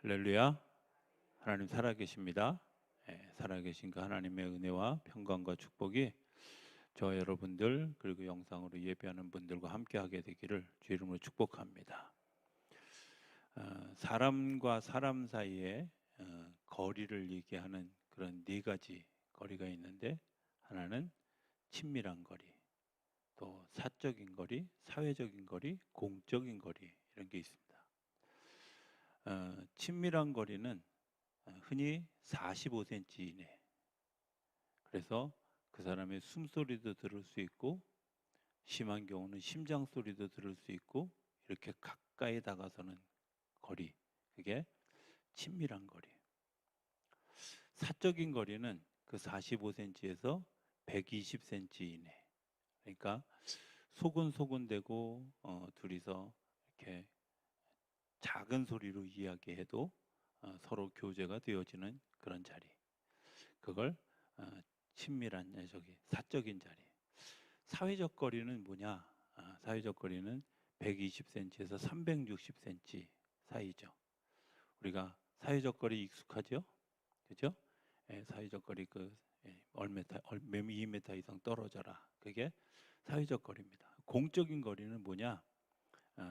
할렐루야. 하나님 살아계십니다. 살아계신 그 하나님의 은혜와 평강과 축복이 저와 여러분들 그리고 영상으로 예배하는 분들과 함께하게 되기를 주 이름으로 축복합니다. 사람과 사람 사이에 거리를 얘기하는 그런 네 가지 거리가 있는데, 하나는 친밀한 거리, 또 사적인 거리, 사회적인 거리, 공적인 거리, 이런 게 있습니다. 친밀한 거리는 흔히 45cm 이내. 그래서 그 사람의 숨소리도 들을 수 있고, 심한 경우는 심장 소리도 들을 수 있고, 이렇게 가까이 다가서는 거리, 그게 친밀한 거리. 사적인 거리는 그 45cm에서 120cm 이내. 그러니까 소근소근대고 둘이서 이렇게 작은 소리로 이야기해도 서로 교제가 되어지는 그런 자리. 그걸 친밀한 사적인 자리. 사회적 거리는 뭐냐? 사회적 거리는 120cm에서 360cm 사이죠. 우리가 사회적 거리 익숙하죠? 그죠? 사회적 거리 몇 미터 이상 떨어져라. 그게 사회적 거리입니다. 공적인 거리는 뭐냐?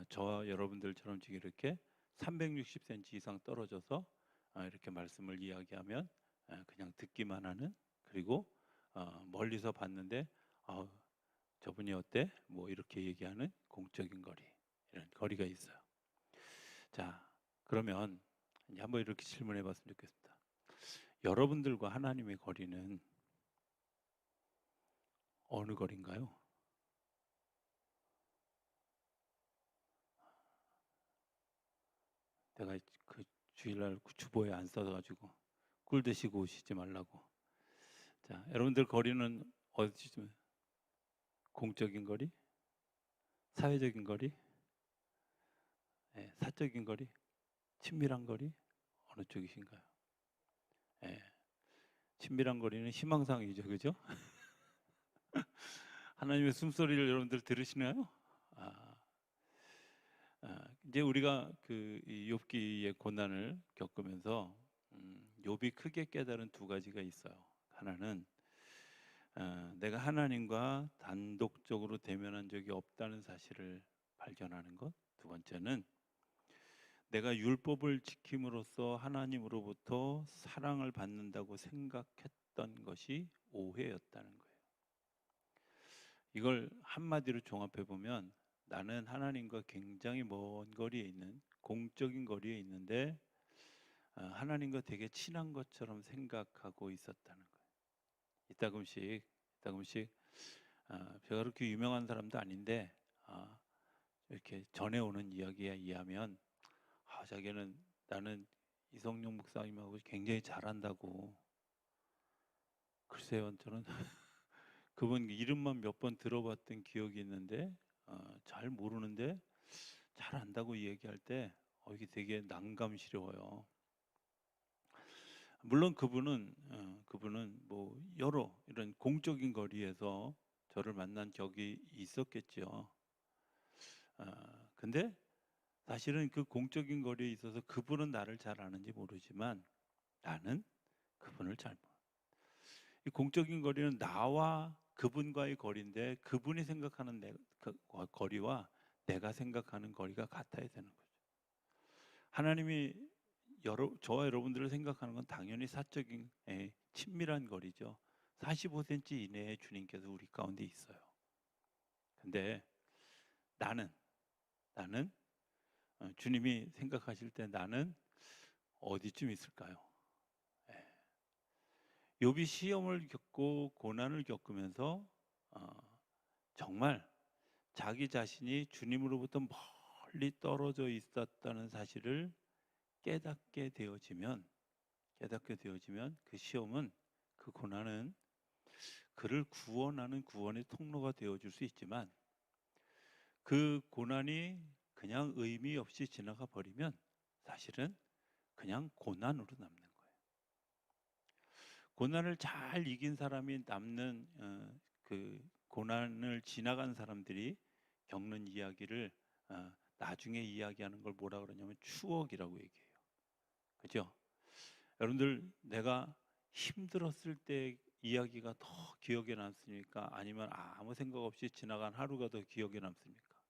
저와 여러분들처럼 지금 이렇게 360cm 이상 떨어져서 이렇게 말씀을 이야기하면 그냥 듣기만 하는, 그리고 멀리서 봤는데 저분이 어때? 뭐 이렇게 얘기하는 공적인 거리, 이런 거리가 있어요. 자, 그러면 이제 한번 이렇게 질문해 봤으면 좋겠습니다. 여러분들과 하나님의 거리는 어느 거리인가요? 내가 그 주일날 주보에 안 써가지고 꿀 드시고 오시지 말라고. 자, 여러분들 거리는 어디쯤? 공적인 거리? 사회적인 거리? 사적인 거리? 친밀한 거리? 어느 쪽이신가요? 예, 친밀한 거리는 희망상이죠, 그죠? 하나님의 숨소리를 여러분들 들으시나요? 아, 이제 우리가 이 욥기의 고난을 겪으면서 욥이 크게 깨달은 두 가지가 있어요. 하나는 내가 하나님과 단독적으로 대면한 적이 없다는 사실을 발견하는 것. 두 번째는 내가 율법을 지킴으로써 하나님으로부터 사랑을 받는다고 생각했던 것이 오해였다는 거예요. 이걸 한마디로 종합해 보면, 나는 하나님과 굉장히 먼 거리에 있는, 공적인 거리에 있는데 하나님과 되게 친한 것처럼 생각하고 있었다는 거예요. 이따금씩 제가 그렇게 유명한 사람도 아닌데 이렇게 전해오는 이야기에 의하면, 자기는 나는 이성용 목사님하고 굉장히 잘한다고. 글쎄요, 저는 그분 이름만 몇 번 들어봤던 기억이 있는데 잘 모르는데 잘 안다고 얘기할 때 이게 되게 난감스러워요. 물론 그분은 뭐 여러 이런 공적인 거리에서 저를 만난 적이 있었겠죠. 근데 사실은 그 공적인 거리에 있어서 그분은 나를 잘 아는지 모르지만 나는 그분을 잘 몰라. 이 공적인 거리는 나와 그분과의 거리인데, 그분이 생각하는 거리와 내가 생각하는 거리가 같아야 되는 거죠. 하나님이 저와 여러분들을 생각하는 건 당연히 사적인 친밀한 거리죠. 45cm 이내에 주님께서 우리 가운데 있어요. 근데 나는 주님이 생각하실 때 나는 어디쯤 있을까요? 욥이 시험을 겪고 고난을 겪으면서 정말 자기 자신이 주님으로부터 멀리 떨어져 있었다는 사실을 깨닫게 되어지면 그 시험은, 그 고난은 그를 구원하는 구원의 통로가 되어줄 수 있지만, 그 고난이 그냥 의미 없이 지나가 버리면 사실은 그냥 고난으로 남는 거예요. 고난을 잘 이긴 사람이 남는, 그 고난을 지나간 사람들이 겪는 이야기를 나중에 이야기하는 걸 뭐라 그러냐면 추억이라고 얘기해요. 그죠? 여러분들 내가 힘들었을 때 이야기가 더 기억에 남습니까? 아니면 아무 생각 없이 지나간 하루가 더 기억에 남습니까?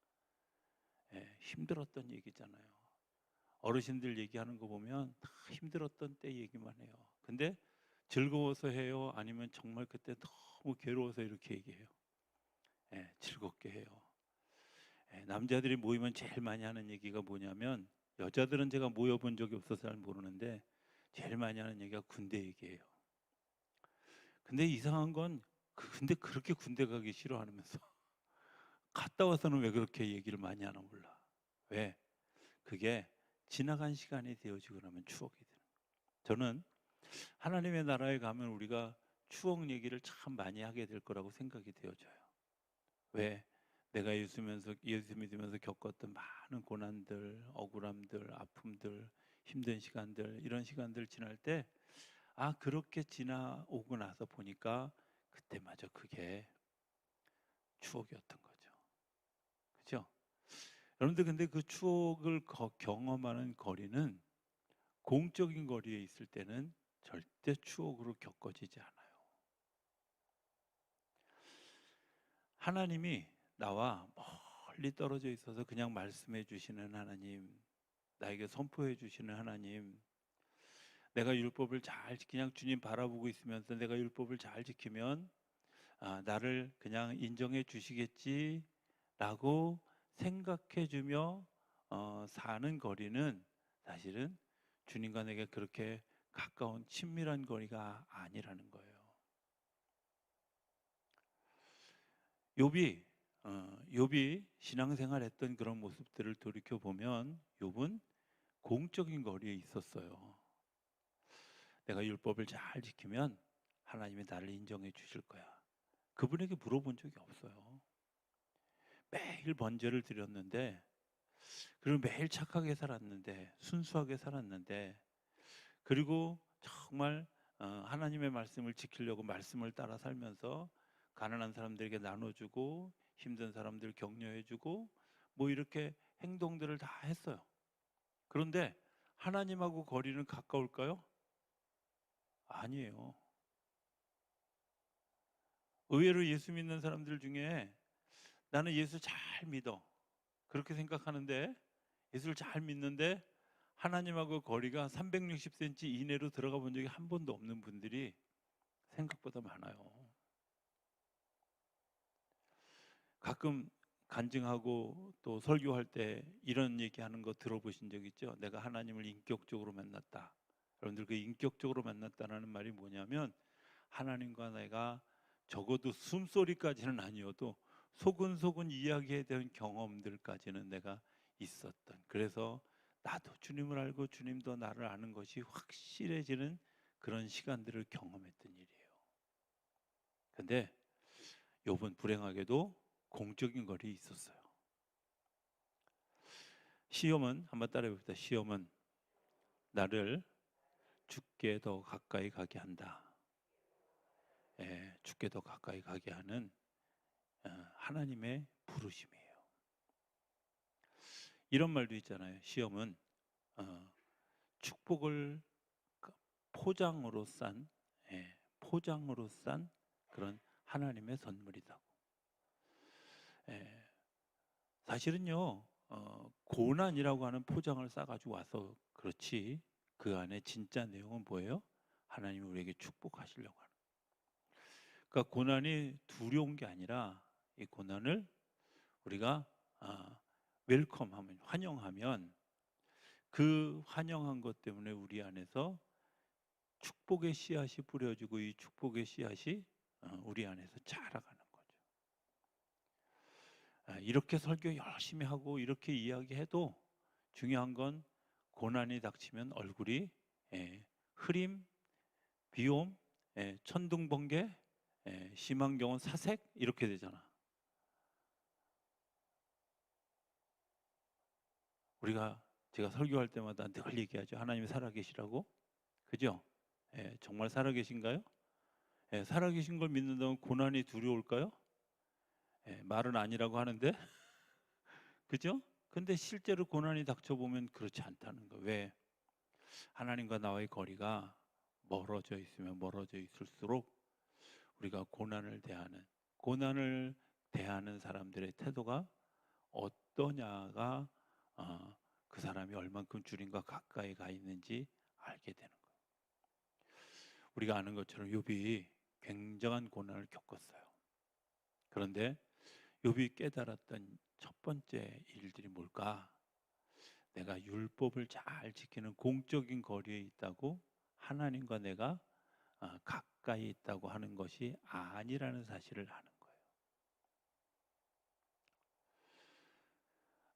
예, 힘들었던 얘기잖아요. 어르신들 얘기하는 거 보면 다 힘들었던 때 얘기만 해요. 근데 즐거워서 해요? 아니면 정말 그때 너무 괴로워서 이렇게 얘기해요? 예, 즐겁게 해요. 예, 남자들이 모이면 제일 많이 하는 얘기가 뭐냐면, 여자들은 제가 모여본 적이 없어서 잘 모르는데 제일 많이 하는 얘기가 군대 얘기예요. 근데 이상한 건 근데 그렇게 군대 가기 싫어하면서 갔다 와서는 왜 그렇게 얘기를 많이 하나 몰라. 왜? 그게 지나간 시간이 되어지고 나면 추억이 되는 거예요. 저는 하나님의 나라에 가면 우리가 추억 얘기를 참 많이 하게 될 거라고 생각이 되어져요. 왜? 내가 예수 믿으면서 겪었던 많은 고난들, 억울함들, 아픔들, 힘든 시간들, 이런 시간들 지날 때, 그렇게 지나오고 나서 보니까 그때마저 그게 추억이었던 거죠. 그죠? 여러분들, 근데 그 추억을 경험하는 거리는 공적인 거리에 있을 때는 절대 추억으로 겪어지지 않아요. 하나님이 나와 멀리 떨어져 있어서 그냥 말씀해 주시는 하나님, 나에게 선포해 주시는 하나님, 내가 율법을 그냥 주님 바라보고 있으면서 내가 율법을 잘 지키면 나를 그냥 인정해 주시겠지라고 생각해 주며 사는 거리는 사실은 주님과 내게 그렇게 가까운 친밀한 거리가 아니라는 거예요. 욥이 욥이 신앙생활했던 그런 모습들을 돌이켜 보면 욥은 공적인 거리에 있었어요. 내가 율법을 잘 지키면 하나님이 나를 인정해 주실 거야. 그분에게 물어본 적이 없어요. 매일 번제를 드렸는데, 그리고 매일 착하게 살았는데, 순수하게 살았는데, 그리고 정말 하나님의 말씀을 지키려고 말씀을 따라 살면서 가난한 사람들에게 나눠주고 힘든 사람들 격려해주고 뭐 이렇게 행동들을 다 했어요. 그런데 하나님하고 거리는 가까울까요? 아니에요. 의외로 예수 믿는 사람들 중에 나는 예수 잘 믿어, 그렇게 생각하는데, 예수를 잘 믿는데 하나님하고 거리가 360cm 이내로 들어가 본 적이 한 번도 없는 분들이 생각보다 많아요. 가끔 간증하고 또 설교할 때 이런 얘기하는 거 들어보신 적 있죠? 내가 하나님을 인격적으로 만났다. 여러분들, 그 인격적으로 만났다는 말이 뭐냐면, 하나님과 내가 적어도 숨소리까지는 아니어도 소근소근 이야기에 대한 경험들까지는 내가 있었던, 그래서 나도 주님을 알고 주님도 나를 아는 것이 확실해지는 그런 시간들을 경험했던 일이에요. 근데 욥은 불행하게도 공적인 거리에 있었어요. 시험은, 한번 따라해 봅시다. 시험은 나를 주께 더 가까이 가게 한다. 예, 주께 더 가까이 가게 하는 하나님의 부르심이에요. 이런 말도 있잖아요. 시험은 축복을 포장으로 싼, 포장으로 싼 그런 하나님의 선물이다. 예, 사실은요, 고난이라고 하는 포장을 싸가지고 와서 그렇지, 그 안에 진짜 내용은 뭐예요? 하나님이 우리에게 축복하시려고 하는. 그러니까 고난이 두려운 게 아니라, 이 고난을 우리가 웰컴하면, 환영하면, 그 환영한 것 때문에 우리 안에서 축복의 씨앗이 뿌려지고, 이 축복의 씨앗이 우리 안에서 자라가는 거죠. 이렇게 설교 열심히 하고 이렇게 이야기해도 중요한 건, 고난이 닥치면 얼굴이 흐림, 비옴, 천둥번개, 심한 경우는 사색, 이렇게 되잖아. 제가 설교할 때마다 늘 얘기하죠. 하나님이 살아계시라고. 그죠? 정말 살아계신가요? 살아계신 걸 믿는다면 고난이 두려울까요? 말은 아니라고 하는데 그죠? 근데 실제로 고난이 닥쳐보면 그렇지 않다는 거. 왜? 하나님과 나와의 거리가 멀어져 있으면 멀어져 있을수록 우리가 고난을 대하는 사람들의 태도가 어떠냐가 그 사람이 얼만큼 주님과 가까이 가 있는지 알게 되는 거예요. 우리가 아는 것처럼 욥이 굉장한 고난을 겪었어요. 그런데 욥이 깨달았던 첫 번째 일들이 뭘까? 내가 율법을 잘 지키는 공적인 거리에 있다고 하나님과 내가 가까이 있다고 하는 것이 아니라는 사실을 아는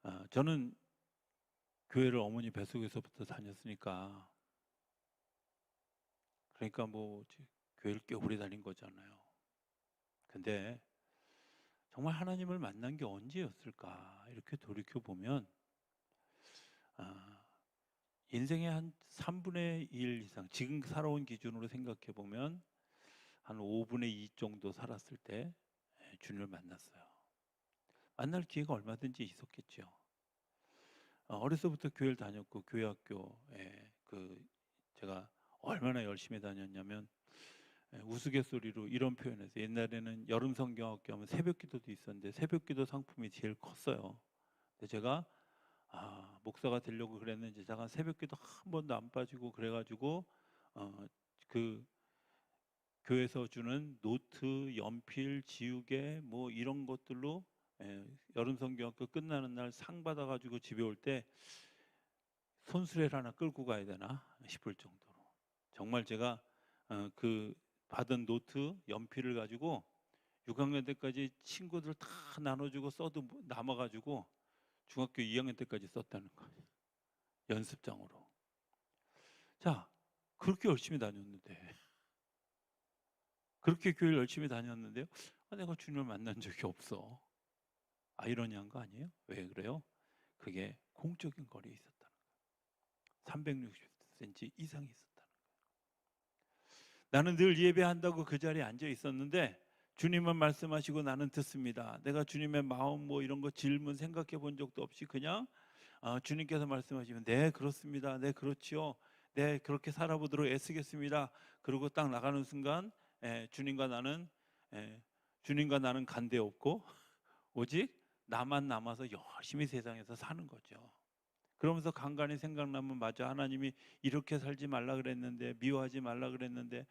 거예요. 저는 교회를 어머니 뱃속에서부터 다녔으니까, 그러니까 뭐 교회를 꽤 오래 다닌 거잖아요. 근데 정말 하나님을 만난 게 언제였을까? 이렇게 돌이켜 보면 인생의 한 3분의 1 이상, 지금 살아온 기준으로 생각해 보면 한 5분의 2 정도 살았을 때 주님을 만났어요. 만날 기회가 얼마든지 있었겠죠. 어려서부터 교회를 다녔고 교회 학교에 제가 얼마나 열심히 다녔냐면 우스갯소리로 이런 표현에서, 옛날에는 여름 성경학교 하면 새벽기도도 있었는데 새벽기도 상품이 제일 컸어요. 근데 제가 목사가 되려고 그랬는지 제가 새벽기도 한 번도 안 빠지고 그래가지고 그 교회에서 주는 노트, 연필, 지우개 뭐 이런 것들로 여름 성경학교 끝나는 날 상 받아가지고 집에 올 때 손수레를 하나 끌고 가야 되나 싶을 정도로 정말 제가 그 받은 노트, 연필을 가지고 6학년 때까지 친구들 다 나눠주고 써도 남아가지고 중학교 2학년 때까지 썼다는 거예요. 연습장으로. 자, 그렇게 열심히 다녔는데, 그렇게 교회를 열심히 다녔는데요, 내가 주님을 만난 적이 없어. 아이러니한 거 아니에요? 왜 그래요? 그게 공적인 거리에 있었다는 거예요. 360cm 이상이 있었다는 거예요. 나는 늘 예배한다고 그 자리에 앉아 있었는데 주님은 말씀하시고 나는 듣습니다. 내가 주님의 마음 뭐 이런 거 질문 생각해 본 적도 없이 그냥 주님께서 말씀하시면 네 그렇습니다. 네 그렇지요. 네 그렇게 살아보도록 애쓰겠습니다. 그리고 딱 나가는 순간 주님과 나는 주님과 나는 간대 없고 오직 나만 남아서 열심히 세상에서 사는 거죠. 그러면서 간간히 생각나면 맞아, 하나님이 이렇게 살지 말라 그랬는데, 미워하지 말라 그랬는데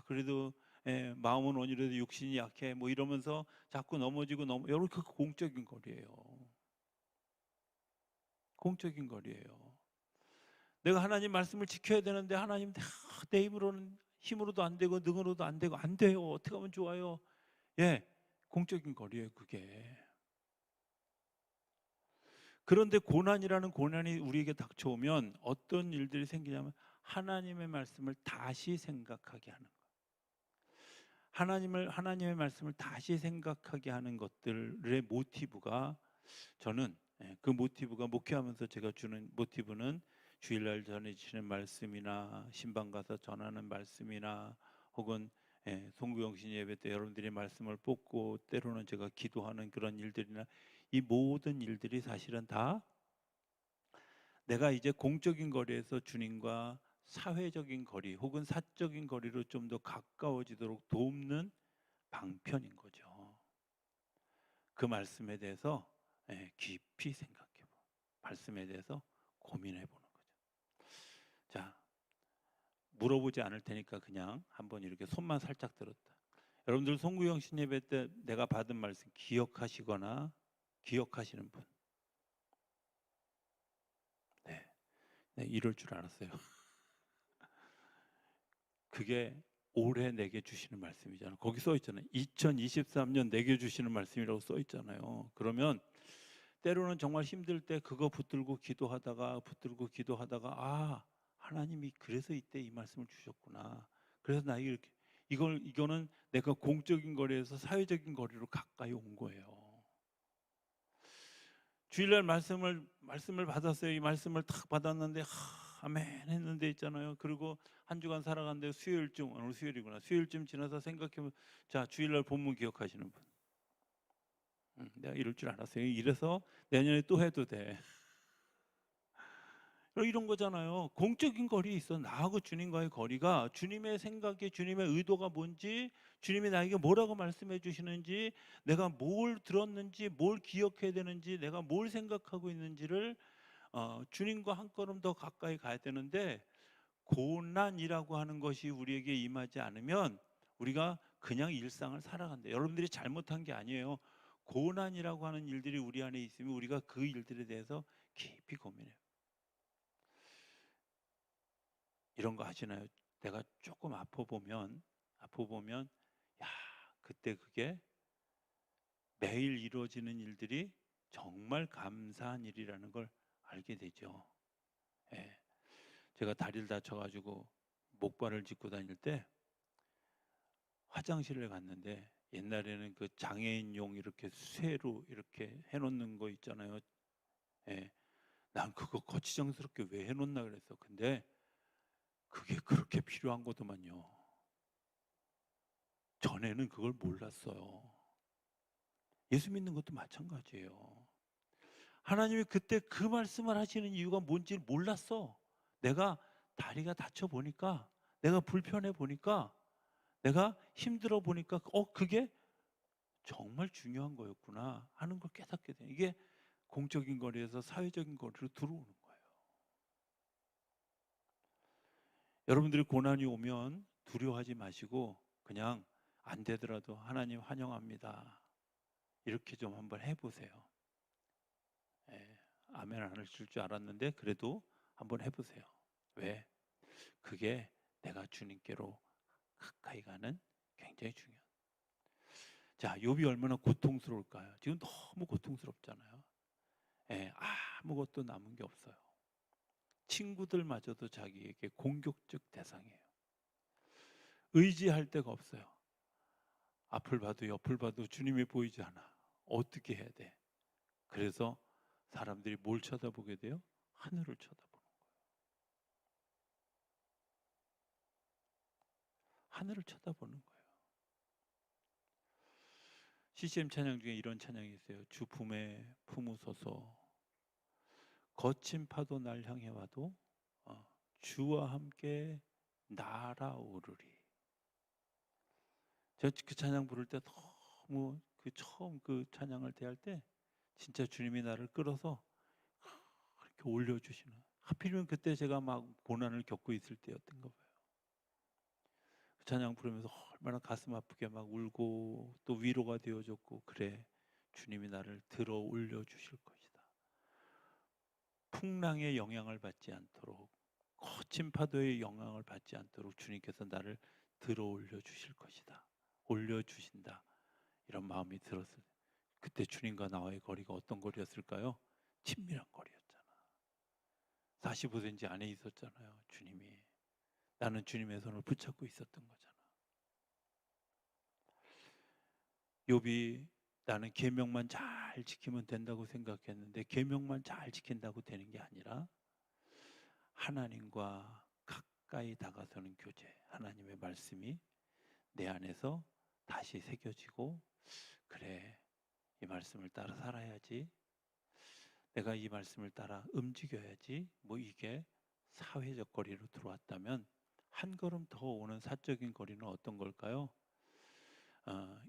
그래도 마음은 온유해도 육신이 약해 뭐 이러면서 자꾸 넘어지고 여러분, 그 공적인 거리예요. 공적인 거리예요. 내가 하나님 말씀을 지켜야 되는데 하나님 내 힘으로도 안 되고 능으로도 안 되고 안 돼요. 어떻게 하면 좋아요? 공적인 거리예요, 그게. 그런데 고난이라는 고난이 우리에게 닥쳐오면 어떤 일들이 생기냐면 하나님의 말씀을 다시 생각하게 하는 거예요. 하나님의 말씀을 다시 생각하게 하는 것들의 모티브가, 저는 그 모티브가, 목회하면서 제가 주는 모티브는 주일날 전해주시는 말씀이나 신방 가서 전하는 말씀이나 혹은 송구영신 예배 때 여러분들이 말씀을 뽑고 때로는 제가 기도하는 그런 일들이나, 이 모든 일들이 사실은 다 내가 이제 공적인 거리에서 주님과 사회적인 거리 혹은 사적인 거리로 좀 더 가까워지도록 돕는 방편인 거죠. 그 말씀에 대해서 깊이 생각해보고 말씀에 대해서 고민해보는 거죠. 자, 물어보지 않을 테니까 그냥 한번 이렇게 손만 살짝 들었다. 여러분들 송구영 신예배 때 내가 받은 말씀 기억하시거나 기억하시는 분? 네, 이럴 줄 알았어요. 그게 올해 내게 주시는 말씀이잖아요. 거기 써 있잖아요. 2023년 내게 주시는 말씀이라고 써 있잖아요. 그러면 때로는 정말 힘들 때 그거 붙들고 기도하다가 하나님이 그래서 이때 이 말씀을 주셨구나. 그래서 나에게 이렇게 이거는 내가 공적인 거리에서 사회적인 거리로 가까이 온 거예요. 주일날 말씀을 받았어요. 이 말씀을 탁 받았는데 아멘 했는데 있잖아요. 그리고 한 주간 살아갔는데 수요일쯤, 오늘 수요일이구나. 수요일쯤 지나서 생각해보면, 자, 주일날 본문 기억하시는 분? 내가 이럴 줄 알았어요. 이래서 내년에 또 해도 돼. 이런 거잖아요. 공적인 거리에 있어 나하고 주님과의 거리가 주님의 생각에 주님의 의도가 뭔지, 주님이 나에게 뭐라고 말씀해 주시는지, 내가 뭘 들었는지, 뭘 기억해야 되는지, 내가 뭘 생각하고 있는지를 주님과 한 걸음 더 가까이 가야 되는데, 고난이라고 하는 것이 우리에게 임하지 않으면 우리가 그냥 일상을 살아간다. 여러분들이 잘못한 게 아니에요. 고난이라고 하는 일들이 우리 안에 있으면 우리가 그 일들에 대해서 깊이 고민해요. 이런 거 하시나요? 내가 조금 아파 보면 야, 그때 그게 매일 이루어지는 일들이 정말 감사한 일이라는 걸 알게 되죠. 예. 제가 다리를 다쳐가지고 목발을 짚고 다닐 때 화장실을 갔는데, 옛날에는 그 장애인용 이렇게 쇠로 이렇게 해놓는 거 있잖아요. 예. 난 그거 거치장스럽게 왜 해놓나 그랬어. 근데 그게 그렇게 필요한 거더만요. 전에는 그걸 몰랐어요. 예수 믿는 것도 마찬가지예요. 하나님이 그때 그 말씀을 하시는 이유가 뭔지 몰랐어. 내가 다리가 다쳐 보니까, 내가 불편해 보니까, 내가 힘들어 보니까 그게 정말 중요한 거였구나 하는 걸 깨닫게 돼. 이게 공적인 거리에서 사회적인 거리로 들어오는 거예요. 여러분들이 고난이 오면 두려워하지 마시고 그냥 안 되더라도 하나님 환영합니다, 이렇게 좀 한번 해보세요. 예, 아멘 안 하실 줄 알았는데 그래도 한번 해보세요. 왜? 그게 내가 주님께로 가까이 가는 굉장히 중요한. 자, 욥이 얼마나 고통스러울까요? 지금 너무 고통스럽잖아요. 예, 아무것도 남은 게 없어요. 친구들마저도 자기에게 공격적 대상이에요. 의지할 데가 없어요. 앞을 봐도 옆을 봐도 주님이 보이지 않아. 어떻게 해야 돼? 그래서 사람들이 뭘 쳐다보게 돼요? 하늘을 쳐다보는 거예요. 하늘을 쳐다보는 거예요. CCM 찬양 중에 이런 찬양이 있어요. 주 품에 품으소서, 거친 파도 날 향해 와도 주와 함께 날아오르리. 제가 그 찬양 부를 때 너무 처음 그 찬양을 대할 때 진짜 주님이 나를 끌어서 그렇게 올려주시는, 하필이면 그때 제가 막 고난을 겪고 있을 때였던 거 봐요. 그 찬양 부르면서 얼마나 가슴 아프게 막 울고 또 위로가 되어줬고, 그래, 주님이 나를 들어 올려주실 것이다. 풍랑의 영향을 받지 않도록, 거친 파도의 영향을 받지 않도록 주님께서 나를 들어 올려주실 것이다, 올려주신다, 이런 마음이 들었어요. 그때 주님과 나와의 거리가 어떤 거리였을까요? 친밀한 거리였잖아. 45cm 안에 있었잖아요, 주님이. 나는 주님의 손을 붙잡고 있었던 거잖아. 욥이 나는 계명만 잘 지키면 된다고 생각했는데, 계명만 잘 지킨다고 되는 게 아니라 하나님과 가까이 다가서는 교제, 하나님의 말씀이 내 안에서 다시 새겨지고, 그래, 이 말씀을 따라 살아야지, 내가 이 말씀을 따라 움직여야지, 뭐 이게 사회적 거리로 들어왔다면, 한 걸음 더 오는 사적인 거리는 어떤 걸까요?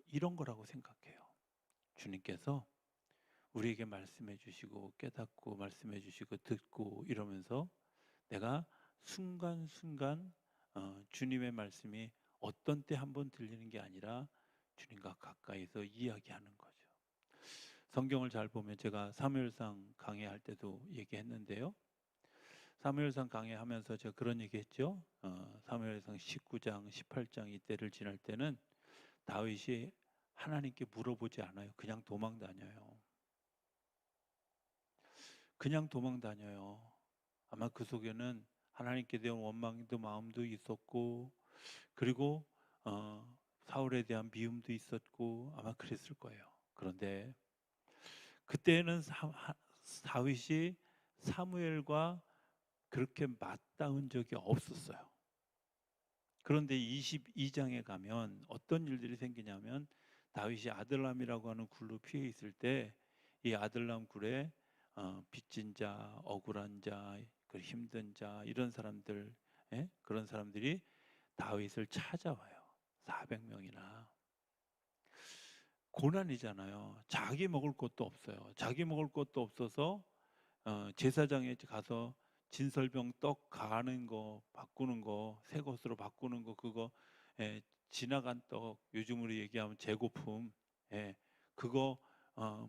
이런 거라고 생각해요. 주님께서 우리에게 말씀해 주시고 깨닫고 말씀해 주시고 듣고 이러면서 내가 순간순간 주님의 말씀이 어떤 때 한번 들리는 게 아니라 주님과 가까이서 이야기하는 거죠. 성경을 잘 보면, 제가 사무엘상 강해할 때도 얘기했는데요. 사무엘상 강해하면서 제가 그런 얘기했죠. 사무엘상 19장, 18장 이때를 지날 때는 다윗이 하나님께 물어보지 않아요. 그냥 도망 다녀요. 그냥 도망 다녀요. 아마 그 속에는 하나님께 대한 원망도 마음도 있었고, 그리고 사울에 대한 미움도 있었고 아마 그랬을 거예요. 그런데 그때는 다윗이 사무엘과 그렇게 맞닿은 적이 없었어요. 그런데 22장에 가면 어떤 일들이 생기냐면, 다윗이 아들람이라고 하는 굴로 피해 있을 때 이 아들람 굴에 빚진 자, 억울한 자, 그 힘든 자 이런 사람들, 예? 그런 사람들이 다윗을 찾아와요. 400명이나. 고난이잖아요. 자기 먹을 것도 없어요. 자기 먹을 것도 없어서 제사장에 가서 진설병 떡 가는 거 바꾸는 거 새 것으로 바꾸는 거 그거, 예, 지나간 떡 요즘으로 얘기하면 재고품, 예, 그거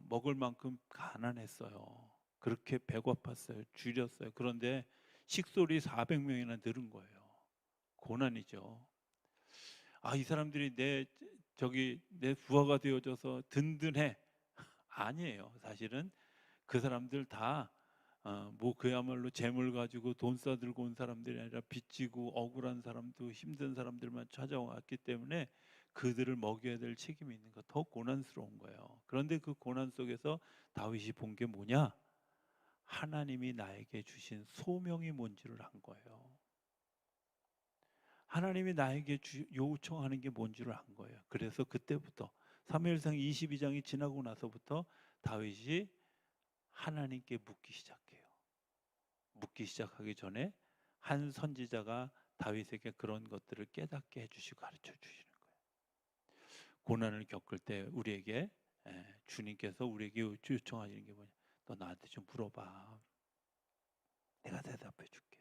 먹을 만큼 가난했어요. 그렇게 배고팠어요. 줄였어요. 그런데 식솔이 400명이나 늘은 거예요. 고난이죠. 이 사람들이 내 부하가 되어줘서 든든해. 아니에요. 사실은 그 사람들 다 뭐 그야말로 재물 가지고 돈 싸들고 온 사람들이 아니라 빚지고 억울한 사람도 힘든 사람들만 찾아왔기 때문에 그들을 먹여야 될 책임이 있는 거 더 고난스러운 거예요. 그런데 그 고난 속에서 다윗이 본 게 뭐냐? 하나님이 나에게 주신 소명이 뭔지를 안 거예요. 하나님이 나에게 요청하는 게 뭔지를 안 거예요. 그래서 그때부터 사무엘상 22장이 지나고 나서부터 다윗이 하나님께 묻기 시작해요. 묻기 시작하기 전에 한 선지자가 다윗에게 그런 것들을 깨닫게 해주시고 가르쳐 주시는 거예요. 고난을 겪을 때 우리에게, 주님께서 우리에게 요청하시는 게 뭐냐? 너 나한테 좀 물어봐. 내가 대답해 줄게.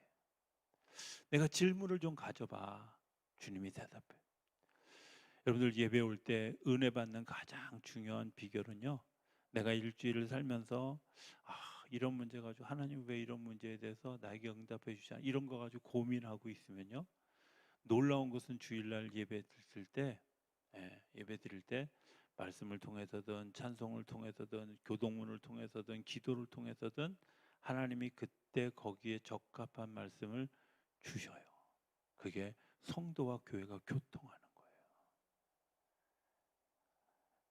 내가 질문을 좀 가져봐. 주님이 대답해. 여러분들 예배 올 때 은혜 받는 가장 중요한 비결은요. 내가 일주일을 살면서 이런 문제 가지고 하나님 왜 이런 문제에 대해서 나에게 응답해 주지 않아? 이런 거 가지고 고민하고 있으면요. 놀라운 것은 주일날 예배 드릴 때, 예배 드릴 때 말씀을 통해서든 찬송을 통해서든 교동문을 통해서든 기도를 통해서든 하나님이 그때 거기에 적합한 말씀을 주셔요. 그게 성도와 교회가 교통하는 거예요.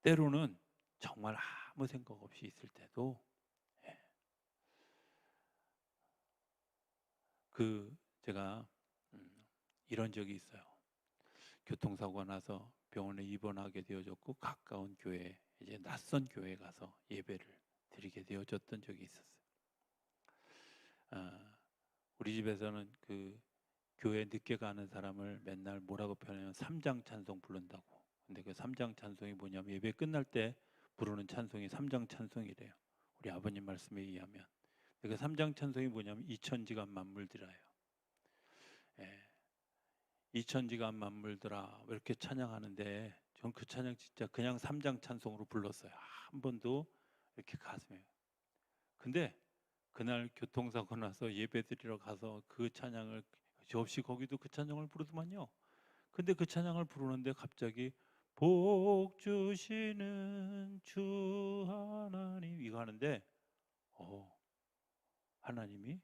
때로는 정말 아무 생각 없이 있을 때도, 예, 제가 이런 적이 있어요. 교통사고가 나서 병원에 입원하게 되어졌고 가까운 교회, 이제 낯선 교회에 가서 예배를 드리게 되어졌던 적이 있었어요. 우리 집에서는 그 교회 늦게 가는 사람을 맨날 뭐라고 표현하냐면 삼장 찬송 부른다고. 근데 그 삼장 찬송이 뭐냐면 예배 끝날 때 부르는 찬송이 삼장 찬송이래요. 우리 아버님 말씀에 의하면. 그 삼장 찬송이 뭐냐면 이천지간 만물들아요. 예. 이천지간 만물들아 이렇게 찬양하는데 전 그 찬양 진짜 그냥 삼장 찬송으로 불렀어요. 한 번도 이렇게 가슴에. 근데 그날 교통사고 나서 예배드리러 가서 그 찬양을 저 없이 거기도 그 찬양을 부르더만요. 근데 그 찬양을 부르는데 갑자기 복 주시는 주 하나님 이거 하는데 하나님이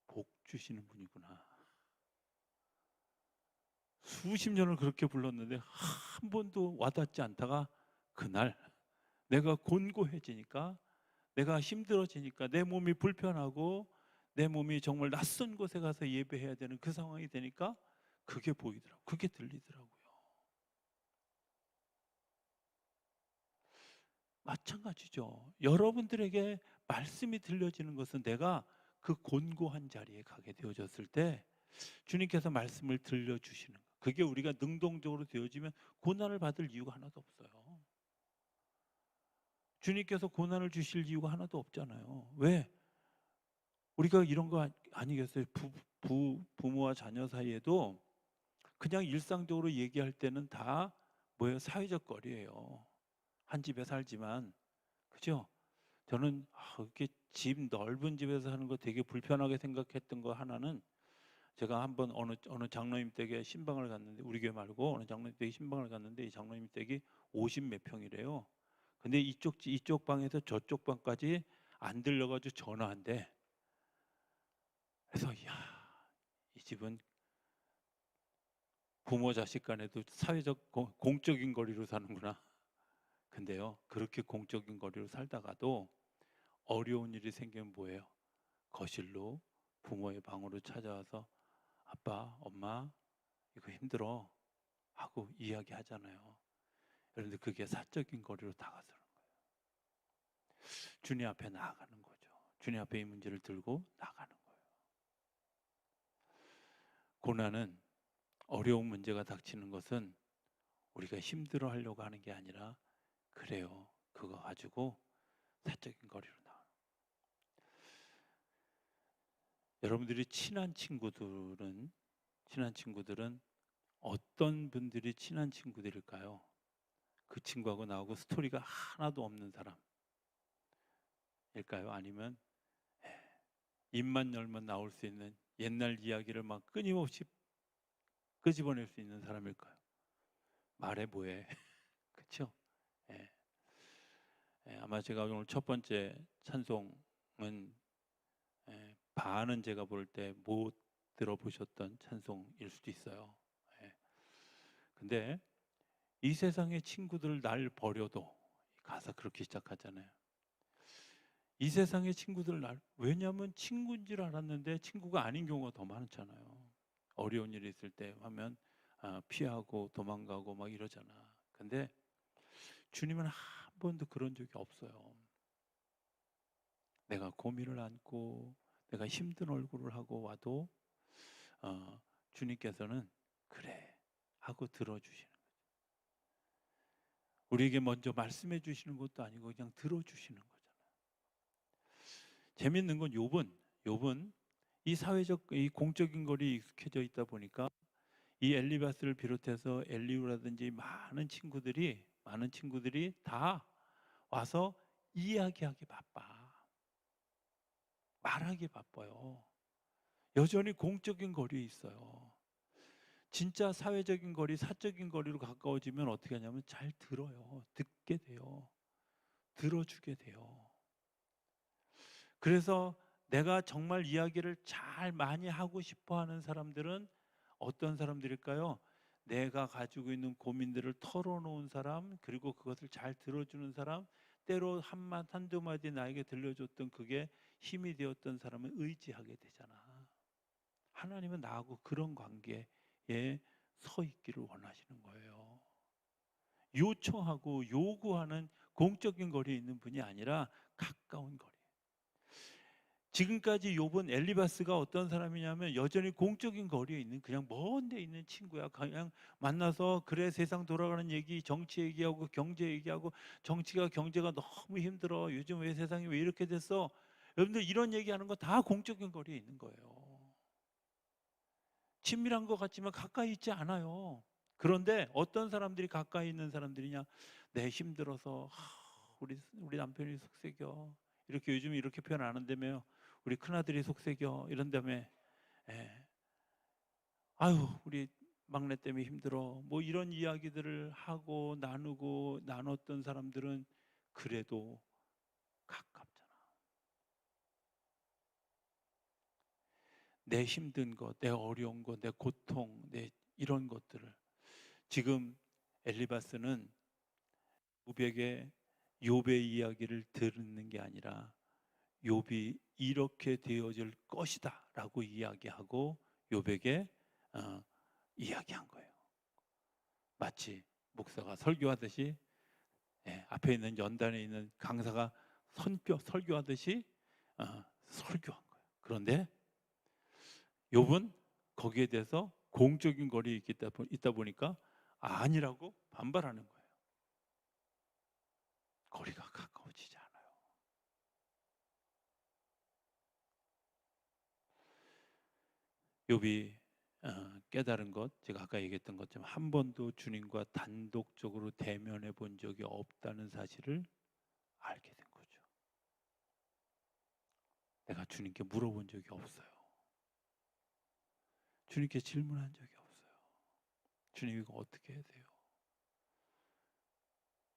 복 주시는 분이구나. 수십 년을 그렇게 불렀는데 한 번도 와닿지 않다가 그날 내가 곤고해지니까 내가 힘들어지니까 내 몸이 불편하고 내 몸이 정말 낯선 곳에 가서 예배해야 되는 그 상황이 되니까 그게 보이더라고요. 그게 들리더라고요. 마찬가지죠. 여러분들에게 말씀이 들려지는 것은 내가 그 곤고한 자리에 가게 되어졌을 때 주님께서 말씀을 들려주시는 것. 그게 우리가 능동적으로 되어지면 고난을 받을 이유가 하나도 없어요. 주님께서 고난을 주실 이유가 하나도 없잖아요. 왜? 우리가 이런 거 아니겠어요? 부모와 자녀 사이에도 그냥 일상적으로 얘기할 때는 다 뭐예요? 사회적 거리예요. 한 집에 살지만, 그죠? 저는 이렇게 집 넓은 집에서 사는 거 되게 불편하게 생각했던 거 하나는 제가 한번 어느 장로님 댁에 신방을 갔는데 우리 교회 말고 어느 장로님 댁에 신방을 갔는데 이 장로님 댁이 50 몇 평이래요. 근데 이쪽 방에서 저쪽 방까지 안 들려가지고 전화한대. 그래서 이 집은 부모 자식 간에도 사회적 공적인 거리로 사는구나. 근데요 그렇게 공적인 거리로 살다가도 어려운 일이 생기면 뭐예요? 거실로 부모의 방으로 찾아와서 아빠, 엄마 이거 힘들어 하고 이야기하잖아요. 그런데 그게 사적인 거리로 다가서는 거예요. 주님 앞에 나아가는 거죠. 주님 앞에 이 문제를 들고 나가는 거예요. 고난은, 어려운 문제가 닥치는 것은 우리가 힘들어 하려고 하는 게 아니라, 그래요, 그거 가지고 사적인 거리로 나와요. 여러분들이 친한 친구들은 어떤 분들이 친한 친구들일까요? 그 친구하고 나하고 스토리가 하나도 없는 사람일까요? 아니면 입만 열면 나올 수 있는 옛날 이야기를 막 끊임없이 끄집어낼 수 있는 사람일까요? 말해 뭐해. 그렇죠? 예. 아마 제가 오늘 첫 번째 찬송은 반은 제가 볼 때 못 들어보셨던 찬송일 수도 있어요. 예. 근데 이 세상의 친구들 날 버려도, 가사 그렇게 시작하잖아요. 이 세상의 친구들 왜냐하면 친구인 줄 알았는데 친구가 아닌 경우가 더 많잖아요. 어려운 일이 있을 때 하면 피하고 도망가고 막 이러잖아. 근데 주님은 한 번도 그런 적이 없어요. 내가 고민을 안고 내가 힘든 얼굴을 하고 와도 주님께서는 그래 하고 들어주시는 거죠. 우리에게 먼저 말씀해 주시는 것도 아니고 그냥 들어주시는 거잖아요. 재밌는 건 욥은 이 사회적, 이 공적인 거리에 익숙해져 있다 보니까 이 엘리바스를 비롯해서 엘리후라든지 많은 친구들이 다 와서 이야기하기 바빠. 말하기 바빠요. 여전히 공적인 거리에 있어요. 진짜 사회적인 거리, 사적인 거리로 가까워지면 어떻게 하냐면 잘 들어요. 듣게 돼요. 들어주게 돼요. 그래서 내가 정말 이야기를 잘 많이 하고 싶어 하는 사람들은 어떤 사람들일까요? 내가 가지고 있는 고민들을 털어놓은 사람, 그리고 그것을 잘 들어주는 사람, 때로 한두 마디 나에게 들려줬던 그게 힘이 되었던 사람을 의지하게 되잖아. 하나님은 나하고 그런 관계에 서 있기를 원하시는 거예요. 요청하고 요구하는 공적인 거리에 있는 분이 아니라 가까운 거리. 지금까지 욥은 엘리바스가 어떤 사람이냐면 여전히 공적인 거리에 있는, 그냥 먼 데 있는 친구야. 그냥 만나서 그래 세상 돌아가는 얘기, 정치 얘기하고 경제 얘기하고, 정치가 경제가 너무 힘들어, 요즘 왜 세상이 왜 이렇게 됐어, 여러분들 이런 얘기하는 거 다 공적인 거리에 있는 거예요. 친밀한 것 같지만 가까이 있지 않아요. 그런데 어떤 사람들이 가까이 있는 사람들이냐, 내 힘들어서 우리 남편이 속색여, 이렇게 요즘 이렇게 표현 안 한다며요. 우리 큰아들이 속색여 이런다며. 예. 아유 우리 막내 때문에 힘들어, 뭐 이런 이야기들을 하고 나누고 나눴던 사람들은 그래도 가깝잖아. 내 힘든 것, 내 어려운 것, 내 고통, 내 이런 것들을 지금 엘리바스는 욥에게 욥의 이야기를 듣는 게 아니라 욥이 이렇게 되어질 것이다라고 이야기하고 욥에게 이야기한 거예요. 마치 목사가 설교하듯이, 앞에 있는 연단에 있는 강사가 설교하듯이 설교한 거예요. 그런데 욥은 거기에 대해서 공적인 거리에 있다 보니까 아니라고 반발하는 거예요. 거리가 가까워지지 않아요. 욥이 깨달은 것, 제가 아까 얘기했던 것처럼 한 번도 주님과 단독적으로 대면해 본 적이 없다는 사실을 알게 된 거죠. 내가 주님께 물어본 적이 없어요. 주님께 질문한 적이 없어요. 주님 이거 어떻게 해야 돼요?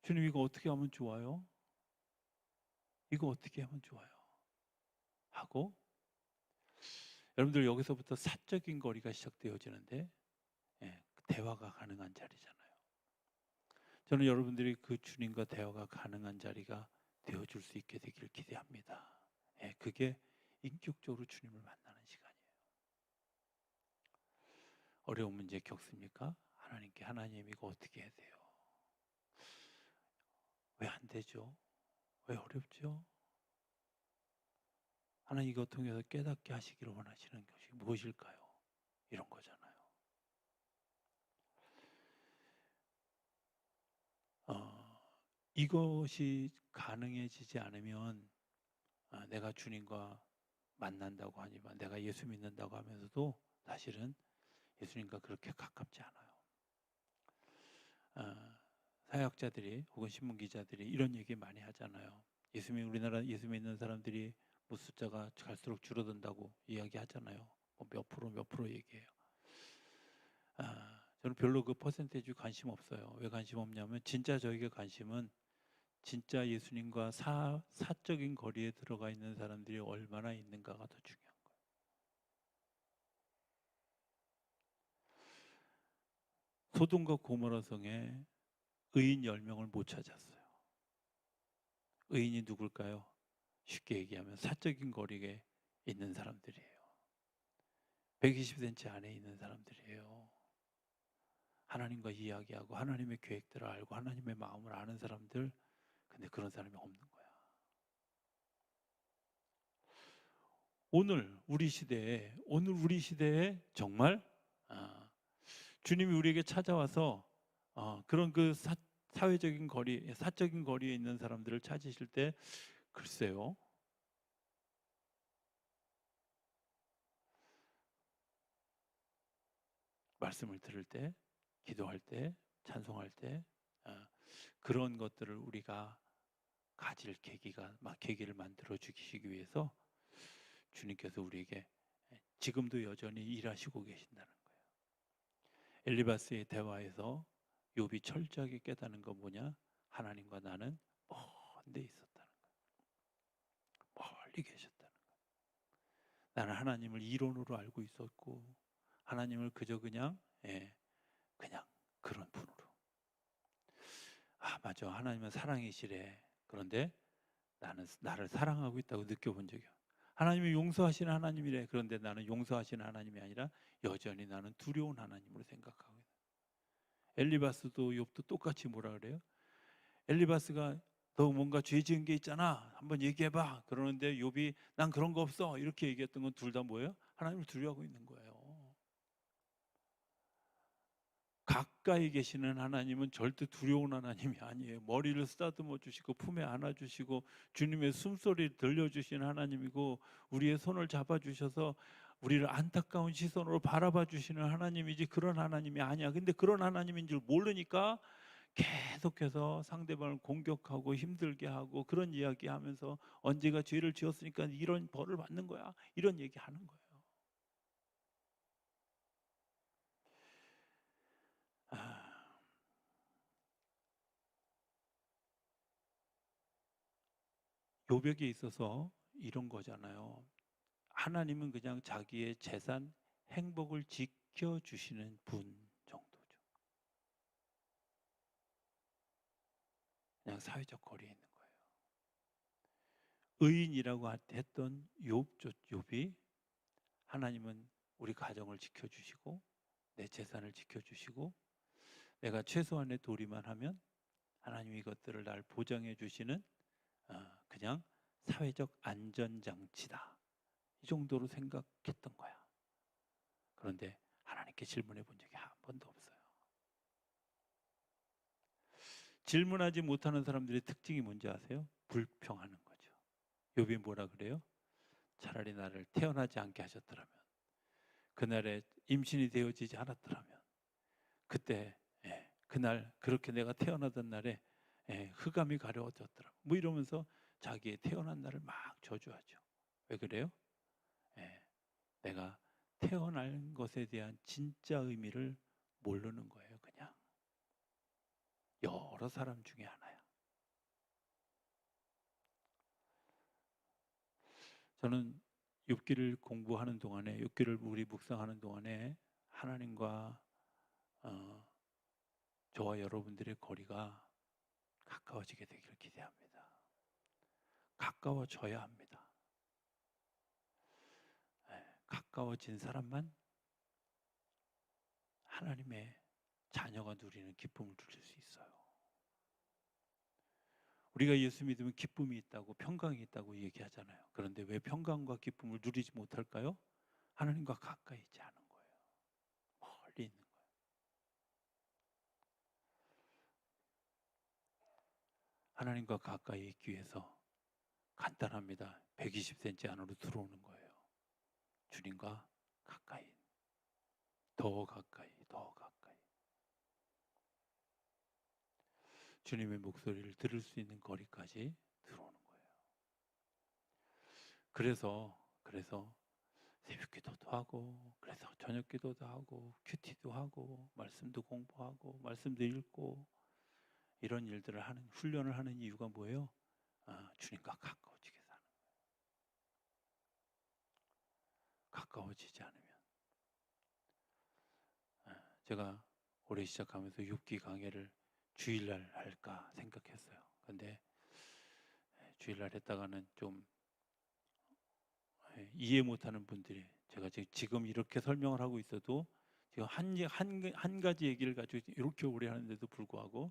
주님 이거 어떻게 하면 좋아요? 이거 어떻게 하면 좋아요? 하고, 여러분들 여기서부터 사적인 거리가 시작되어지는데, 대화가 가능한 자리잖아요. 저는 여러분들이 그 주님과 대화가 가능한 자리가 되어줄 수 있게 되길 기대합니다. 그게 인격적으로 주님을 만나는 시간이에요. 어려운 문제 겪습니까? 하나님께, 하나님 이거 어떻게 해야 돼요? 왜 안 되죠? 왜 어렵죠? 하나님 이것 통해서 깨닫게 하시기를 원하시는 것이 무엇일까요? 이런 거잖아요. 이것이 가능해지지 않으면 내가 주님과 만난다고 하지만 내가 예수 믿는다고 하면서도 사실은 예수님과 그렇게 가깝지 않아요. 사역자들이 혹은 신문 기자들이 이런 얘기 많이 하잖아요. 우리나라 예수 믿는 사람들이 뭐 숫자가 갈수록 줄어든다고 이야기하잖아요. 뭐 몇 프로 얘기해요. 저는 별로 그 퍼센테이지 관심 없어요. 왜 관심 없냐면 진짜 저에게 관심은 진짜 예수님과 사적인 거리에 들어가 있는 사람들이 얼마나 있는가가 더 중요한 거예요. 소돔과 고모라 성에 의인 10명을 못 찾았어요. 의인이 누굴까요? 쉽게 얘기하면 사적인 거리에 있는 사람들이에요. 120cm 안에 있는 사람들이에요. 하나님과 이야기하고 하나님의 계획들을 알고 하나님의 마음을 아는 사람들, 근데 그런 사람이 없는 거야. 오늘 우리 시대에 정말 주님이 우리에게 찾아와서 그런 그 사회적인 거리, 사적인 거리에 있는 사람들을 찾으실 때 글쎄요. 말씀을 들을 때, 기도할 때, 찬송할 때 그런 것들을 우리가 가질 계기를 만들어 주시기 위해서 주님께서 우리에게 지금도 여전히 일하시고 계신다는 거예요. 엘리바스의 대화에서 욥이 철저하게 깨닫는 건 뭐냐? 하나님과 나는 먼 데 있었다는 거예요. 멀리 계셨다는 거예요. 나는 하나님을 이론으로 알고 있었고 하나님을 그저 그냥 그런 분으로. 맞아. 하나님은 사랑이시래. 그런데 나는 나를 사랑하고 있다고 느껴본 적이 없어요. 하나님이 용서하시는 하나님이래. 그런데 나는 용서하시는 하나님이 아니라 여전히 나는 두려운 하나님으로 생각하고 있어요. 엘리바스도 욥도 똑같이 뭐라 그래요? 엘리바스가 너 뭔가 죄 지은 게 있잖아. 한번 얘기해봐. 그러는데 욥이 난 그런 거 없어. 이렇게 얘기했던 건 둘 다 뭐예요? 하나님을 두려워하고 있는 거예요. 가까이 계시는 하나님은 절대 두려운 하나님이 아니에요. 머리를 쓰다듬어 주시고 품에 안아 주시고 주님의 숨소리를 들려주시는 하나님이고 우리의 손을 잡아 주셔서 우리를 안타까운 시선으로 바라봐 주시는 하나님이지 그런 하나님이 아니야. 근데 그런 하나님인 줄 모르니까 계속해서 상대방을 공격하고 힘들게 하고 그런 이야기하면서 언제가 죄를 지었으니까 이런 벌을 받는 거야. 이런 얘기하는 거예요. 요백에 있어서 이런 거잖아요. 하나님은 그냥 자기의 재산, 행복을 지켜주시는 분 정도죠. 그냥 사회적 거리에 있는 거예요. 의인이라고 했던 욥이 하나님은 우리 가정을 지켜주시고 내 재산을 지켜주시고 내가 최소한의 도리만 하면 하나님이 이것들을 날 보장해 주시는 그냥 사회적 안전장치다. 이 정도로 생각했던 거야. 그런데 하나님께 질문해 본 적이 한 번도 없어요. 질문하지 못하는 사람들의 특징이 뭔지 아세요? 불평하는 거죠. 욥이 뭐라 그래요? 차라리 나를 태어나지 않게 하셨더라면, 그날에 임신이 되어지지 않았더라면, 그때 그날 그렇게 내가 태어나던 날에 흑암이 가려웠더라면 뭐 이러면서 자기의 태어난 날을 막 저주하죠. 왜 그래요? 내가 태어난 것에 대한 진짜 의미를 모르는 거예요. 그냥 여러 사람 중에 하나야. 저는 욥기를 공부하는 동안에, 욥기를 우리 묵상하는 동안에 하나님과 저와 여러분들의 거리가 가까워지게 되기를 기대합니다. 가까워져야 합니다. 가까워진 사람만 하나님의 자녀가 누리는 기쁨을 누릴 수 있어요. 우리가 예수 믿으면 기쁨이 있다고, 평강이 있다고 얘기하잖아요. 그런데 왜 평강과 기쁨을 누리지 못할까요? 하나님과 가까이 있지 않은 거예요. 멀리 있는 거예요. 하나님과 가까이 있기 위해서 간단합니다. 120cm 안으로 들어오는 거예요. 주님과 가까이, 더 가까이, 더 가까이. 주님의 목소리를 들을 수 있는 거리까지 들어오는 거예요. 그래서 새벽 기도도 하고, 그래서 저녁 기도도 하고, 큐티도 하고, 말씀도 공부하고, 말씀도 읽고, 이런 일들을 하는, 훈련을 하는 이유가 뭐예요? 주님과 가까워지게 사는 거예요. 가까워지지 않으면. 제가 올해 시작하면서 6기 강해를 주일날 할까 생각했어요. 근데 주일날 했다가는 좀 이해 못하는 분들이, 제가 지금 이렇게 설명을 하고 있어도 지금 한 가지 얘기를 가지고 이렇게 오래 하는데도 불구하고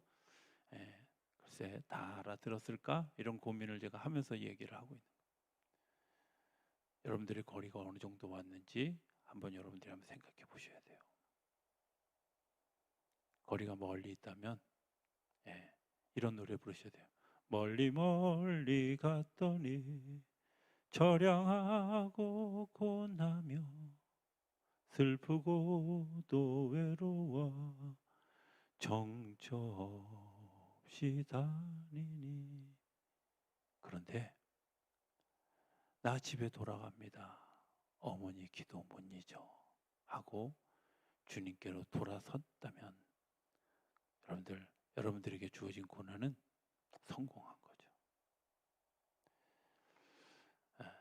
글쎄 다 알아들었을까? 이런 고민을 제가 하면서 얘기를 하고 있는 거예요. 여러분들의 거리가 어느 정도 왔는지 한번 여러분들이 한번 생각해 보셔야 돼요. 거리가 멀리 있다면 이런 노래 부르셔야 돼요. 멀리 멀리 갔더니 처량하고 고나며 슬프고 또 외로워 정처없이 다니니. 그런데 나 집에 돌아갑니다. 어머니 기도 못 잊어 하고 주님께로 돌아섰다면 여러분들에게 주어진 고난은 성공한 거죠.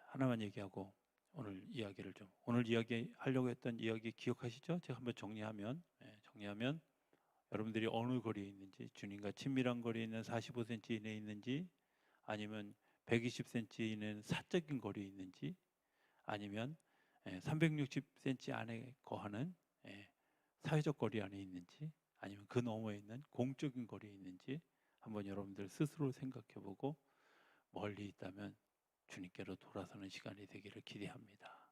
하나만 얘기하고 오늘 이야기하려고 했던 이야기 기억하시죠? 제가 한번 정리하면 여러분들이 어느 거리에 있는지, 주님과 친밀한 거리에 있는 45cm 이내에 있는지, 아니면 120cm 이내는 사적인 거리에 있는지, 아니면 360cm 안에 거하는 사회적 거리 안에 있는지, 아니면 그 너머에 있는 공적인 거리에 있는지 한번 여러분들 스스로 생각해보고 멀리 있다면 주님께로 돌아서는 시간이 되기를 기대합니다.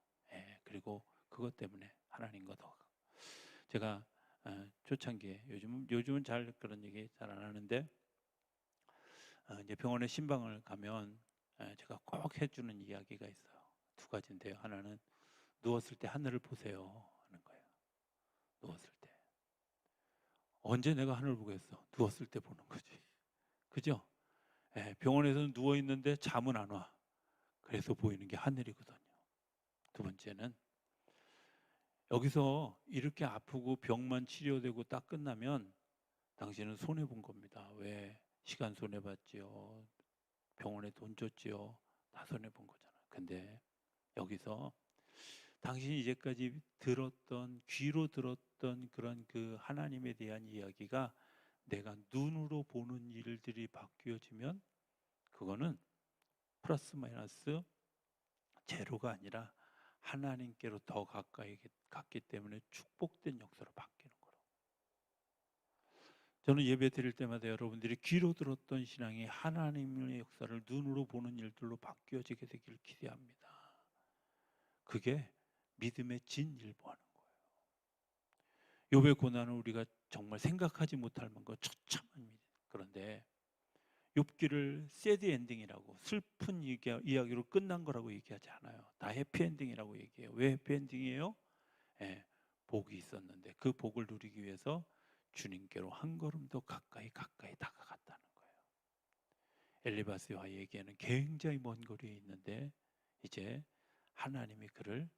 그리고 그것 때문에 하나님과 더 제가 초창기에 요즘은 잘 그런 얘기 잘 안 하는데 이제 병원에 신방을 가면 제가 꼭 해주는 이야기가 있어요. 두 가지인데요. 하나는 누웠을 때 하늘을 보세요 하는 거예요. 누웠을 때. 언제 내가 하늘을 보겠어? 누웠을 때 보는 거지. 그죠? 병원에서는 누워 있는데 잠은 안 와. 그래서 보이는 게 하늘이거든요. 두 번째는 여기서 이렇게 아프고 병만 치료되고 딱 끝나면 당신은 손해 본 겁니다. 왜? 시간 손해 봤지요. 병원에 돈 줬지요. 다 손해 본 거잖아요. 근데 여기서 당신이 이제까지 귀로 들었던 그런 그 하나님에 대한 이야기가 내가 눈으로 보는 일들이 바뀌어지면 그거는 플러스 마이너스 제로가 아니라 하나님께로 더 가까이 갔기 때문에 축복된 역사로 바뀌는 거라고. 저는 예배 드릴 때마다 여러분들이 귀로 들었던 신앙이 하나님의 역사를 눈으로 보는 일들로 바뀌어지게 되기를 기대합니다. 그게 믿음의 진일보하는 거예요. 욥의 고난은 우리가 정말 생각하지 못할 만큼 처참한 일이에요. 그런데 욥기를 새드 엔딩이라고, 슬픈 이야기로 끝난 거라고 얘기하지 않아요. 다 해피엔딩이라고 얘기해요. 왜 해피엔딩이에요? 복이 있었는데 그 복을 누리기 위해서 주님께로 한 걸음 더 가까이 다가갔다는 거예요. 엘리바스와 얘기에는 굉장히 먼 거리에 있는데 이제 하나님이 그를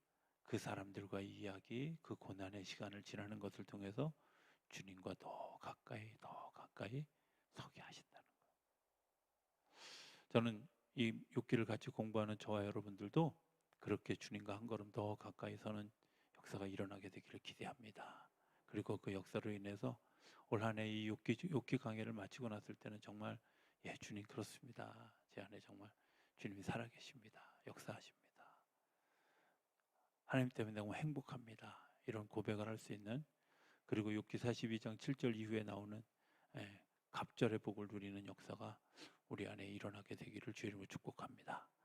그 사람들과의 이야기, 그 고난의 시간을 지나는 것을 통해서 주님과 더 가까이 서게 하신다는 거예요. 저는 이 욥기를 같이 공부하는 저와 여러분들도 그렇게 주님과 한 걸음 더 가까이 서는 역사가 일어나게 되기를 기대합니다. 그리고 그 역사로 인해서 올 한 해 이 욥기 강해를 마치고 났을 때는 정말 주님 그렇습니다. 제 안에 정말 주님이 살아계십니다. 역사하십니다. 하나님 때문에 너무 행복합니다. 이런 고백을 할 수 있는, 그리고 욥기 42장 7절 이후에 나오는 갑절의 복을 누리는 역사가 우리 안에 일어나게 되기를 주의 이름으로 축복합니다.